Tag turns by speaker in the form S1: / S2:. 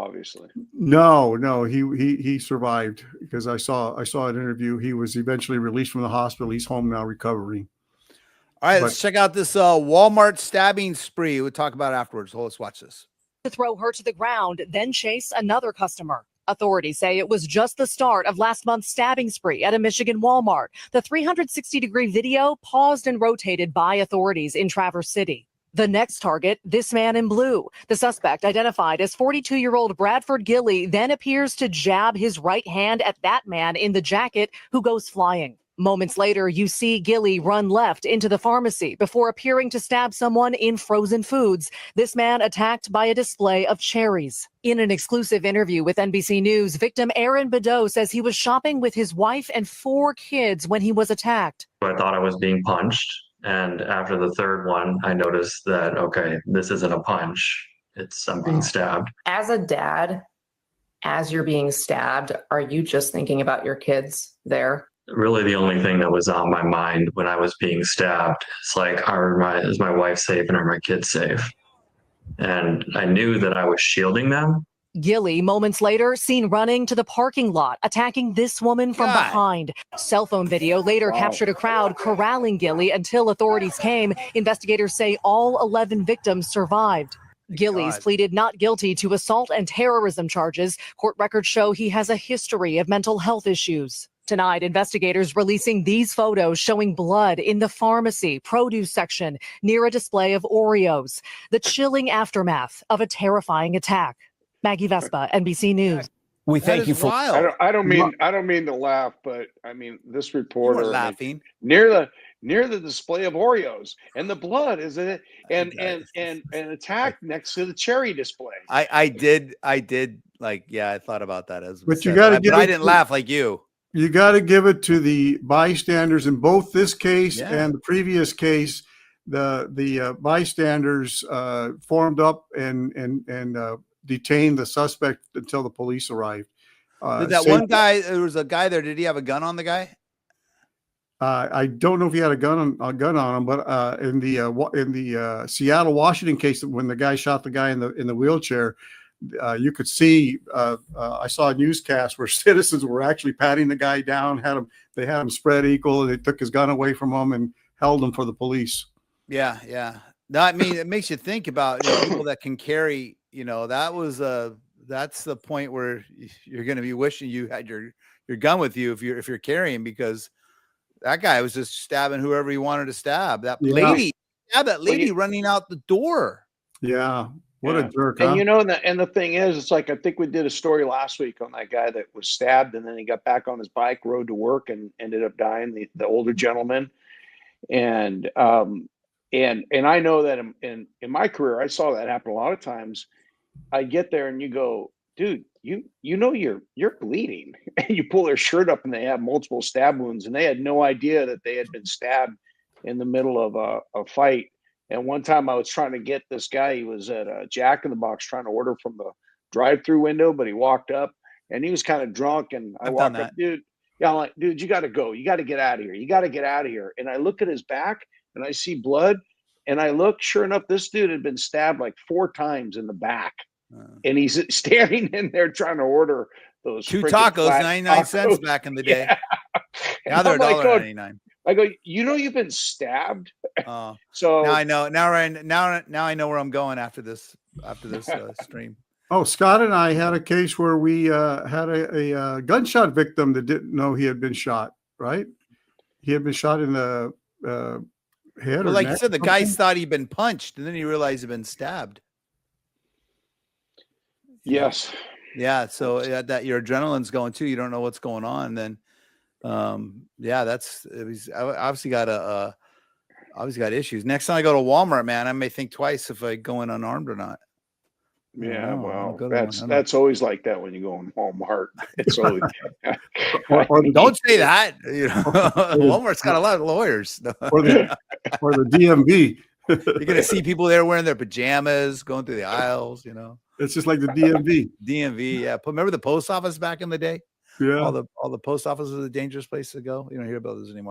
S1: obviously.
S2: No, he survived, because I saw an interview. He was eventually released from the hospital. He's home now recovering.
S3: All right, let's check out this Walmart stabbing spree. We'll talk about it afterwards. So let's watch this.
S4: To throw her to the ground, then chase another customer. Authorities say it was just the start of last month's stabbing spree at a Michigan Walmart. The 360-degree video paused and rotated by authorities in Traverse City. The next target, this man in blue. The suspect, identified as 42-year-old Bradford Gilley, then appears to jab his right hand at that man in the jacket, who goes flying. Moments later, you see Gilley run left into the pharmacy before appearing to stab someone in frozen foods. This man attacked by a display of cherries. In an exclusive interview with NBC News, victim Aaron Bedeau says he was shopping with his wife and 4 kids when he was attacked.
S5: I thought I was being punched. And after the third one, I noticed that, okay, this isn't a punch. I'm being stabbed.
S6: As a dad, as you're being stabbed, are you just thinking about your kids there?
S5: Really, the only thing that was on my mind when I was being stabbed, it's like, is my wife safe and are my kids safe? And I knew that I was shielding them.
S4: Gilley, moments later, seen running to the parking lot, attacking this woman from behind. Cell phone video later captured a crowd corralling Gilley until authorities came. Investigators say all 11 victims survived. Gilley's pleaded not guilty to assault and terrorism charges. Court records show he has a history of mental health issues. Tonight, investigators releasing these photos showing blood in the pharmacy produce section near a display of Oreos. The chilling aftermath of a terrifying attack. Maggie Vespa, NBC News.
S3: We thank you for.
S1: I don't mean to laugh, but I mean this reporter
S3: laughing
S1: near the display of Oreos, and the blood is in it, and attack next to the cherry display.
S3: I did I thought about that as.
S2: But you got to.
S3: But I didn't laugh like you.
S2: You got to give it to the bystanders in both this case and the previous case. The bystanders formed up and detained the suspect until the police arrived.
S3: Did that one guy? There was a guy there. Did he have a gun on the guy?
S2: I don't know if he had a gun on him, but in the Seattle, Washington case, when the guy shot the guy in the wheelchair, you could see. I saw a newscast where citizens were actually patting the guy down. They had him spread eagle, and they took his gun away from him and held him for the police.
S3: Yeah. No, I mean, it makes you think about people that can carry. That's the point where you're going to be wishing you had your gun with you if you're carrying, because that guy was just stabbing whoever he wanted to stab. That lady, running out the door.
S2: Yeah, what a jerk!
S1: And and the thing is, it's like I think we did a story last week on that guy that was stabbed, and then he got back on his bike, rode to work, and ended up dying. The older gentleman, and I know that in my career, I saw that happen a lot of times. I get there and you go, dude, you're bleeding. And you pull their shirt up and they have multiple stab wounds, and they had no idea that they had been stabbed in the middle of a fight. And one time I was trying to get this guy, he was at a Jack in the Box trying to order from the drive-through window, but he walked up and he was kind of drunk, and I walked up, dude. Yeah, I'm like, dude, you got to go. You got to get out of here. You got to get out of here. And I look at his back and I see blood. And I look, sure enough, this dude had been stabbed like 4 times in the back. And he's standing in there trying to order those
S3: 2 tacos, 99 cents back in the day. Yeah. Now they're $1.99.
S1: I go, you've been stabbed.
S3: So now I know. Now I know where I'm going after this stream.
S2: Oh, Scott and I had a case where we had a gunshot victim that didn't know he had been shot. Right? He had been shot in the head.
S3: Well, like you said, the guy thought he'd been punched, and then he realized he'd been stabbed.
S1: Yes.
S3: Yeah. So that your adrenaline's going too. You don't know what's going on. Then, he's obviously got issues. Next time I go to Walmart, man, I may think twice if I go in unarmed or not.
S1: Yeah, well, that's always like that when you go in Walmart. It's always
S3: don't say that. Walmart's got a lot of lawyers.
S2: or the DMV.
S3: You're gonna see people there wearing their pajamas, going through the aisles.
S2: It's just like the DMV.
S3: DMV, yeah. Remember the post office back in the day?
S2: Yeah.
S3: All the post office was a dangerous place to go. You don't hear about this anymore.